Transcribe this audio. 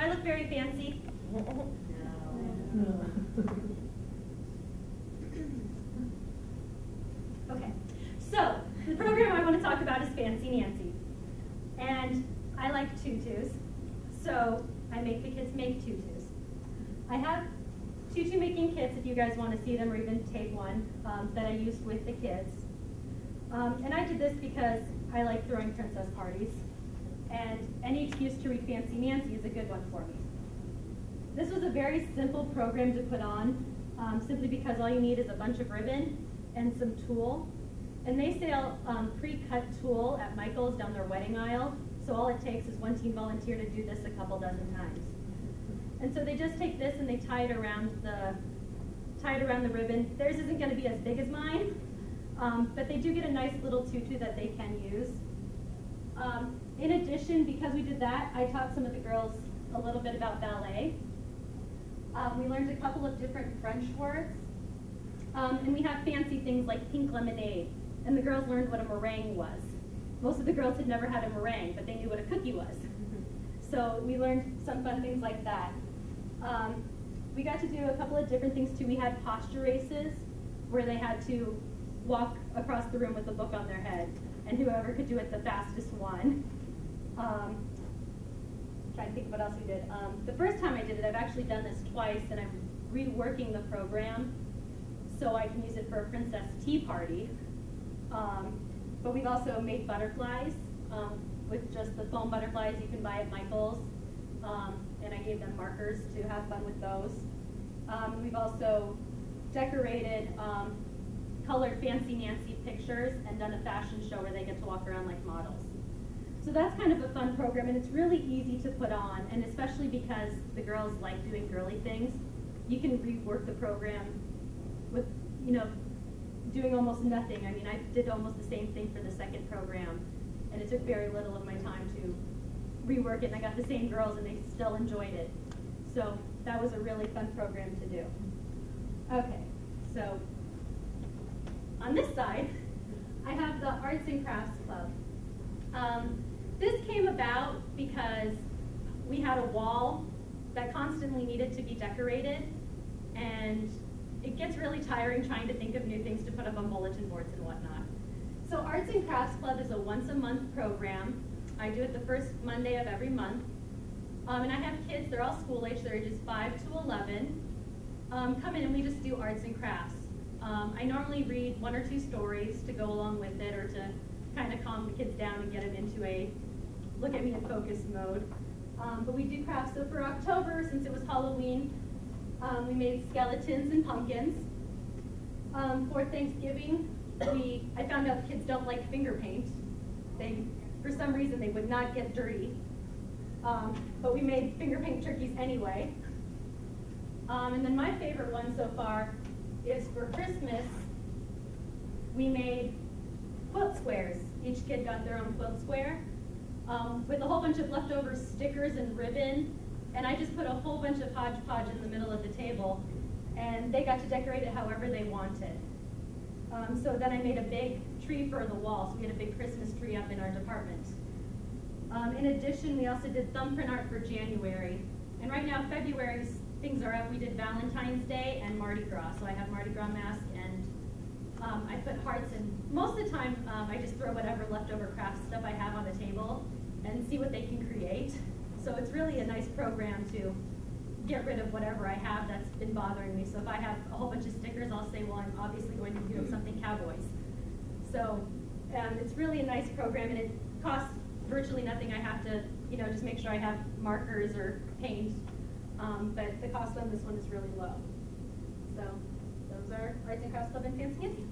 I look very fancy? No. Okay, so the program I want to talk about is Fancy Nancy. And I like tutus, so I make the kids make tutus. I have tutu making kits if you guys want to see them or even take one that I used with the kids. And I did this because I like throwing princess parties, and any excuse to read Fancy Nancy is a good one for me. This was a very simple program to put on, simply because all you need is a bunch of ribbon and some tulle. And they sell pre-cut tulle at Michael's down their wedding aisle, so all it takes is one teen volunteer to do this a couple dozen times. And so they just take this and they tie it around the ribbon. Theirs isn't going to be as big as mine, but they do get a nice little tutu that they can use. In addition, because we did that, I taught some of the girls a little bit about ballet. We learned a couple of different French words, and we have fancy things like pink lemonade, and the girls learned what a meringue was. Most of the girls had never had a meringue, but they knew what a cookie was. So we learned some fun things like that. We got to do a couple of different things too. We had posture races where they had to walk across the room with a book on their head, and whoever could do it the fastest won. Trying to think of what else we did. The first time I did it, I've actually done this twice, and I'm reworking the program so I can use it for a princess tea party. But we've also made butterflies with just the foam butterflies you can buy at Michael's, and I gave them markers to have fun with those. We've also decorated colored Fancy Nancy pictures and done a fashion show where they get to walk around like models. So that's kind of a fun program, and it's really easy to put on, and especially because the girls like doing girly things, you can rework the program with, doing almost nothing. I mean, I did almost the same thing for the second program, and it took very little of my time to rework it, and I got the same girls, and they still enjoyed it. So that was a really fun program to do. Okay, so on this side, I have the Arts and Crafts Club. This came about because we had a wall that constantly needed to be decorated, and it gets really tiring trying to think of new things to put up on bulletin boards and whatnot. So Arts and Crafts Club is a once-a-month program. I do it the first Monday of every month. And I have kids, they're all school age, they're ages 5 to 11. Come in and we just do arts and crafts. I normally read 1 or 2 stories to go along with it, or to kind of calm the kids down and get them into a look at me and focus mode. But we do crafts. So for October, since it was Halloween, we made skeletons and pumpkins. For Thanksgiving, I found out kids don't like finger paint. For some reason, they would not get dirty. But we made finger paint turkeys anyway. And then my favorite one so far is for Christmas, we made quilt squares. Each kid got their own quilt square with a whole bunch of leftover stickers and ribbon. And I just put a whole bunch of hodgepodge in the middle of the table, and they got to decorate it however they wanted. So then I made a big tree for the wall, so we had a big Christmas tree up in our department. In addition, we also did thumbprint art for January. And right now, February's things are up. We did Valentine's Day and Mardi Gras. So I have Mardi Gras mask, and I put hearts in. Most of the time, I just throw whatever leftover craft stuff I have on the table and see what they can create. So it's really a nice program to get rid of whatever I have that's been bothering me. So if I have a whole bunch of stickers, I'll say, well, I'm obviously going to be doing something Cowboys. So it's really a nice program, and it costs virtually nothing. I have to, just make sure I have markers or paint. But the cost on this one is really low. So those are Arts and Crafts Club and Fancy Nancy.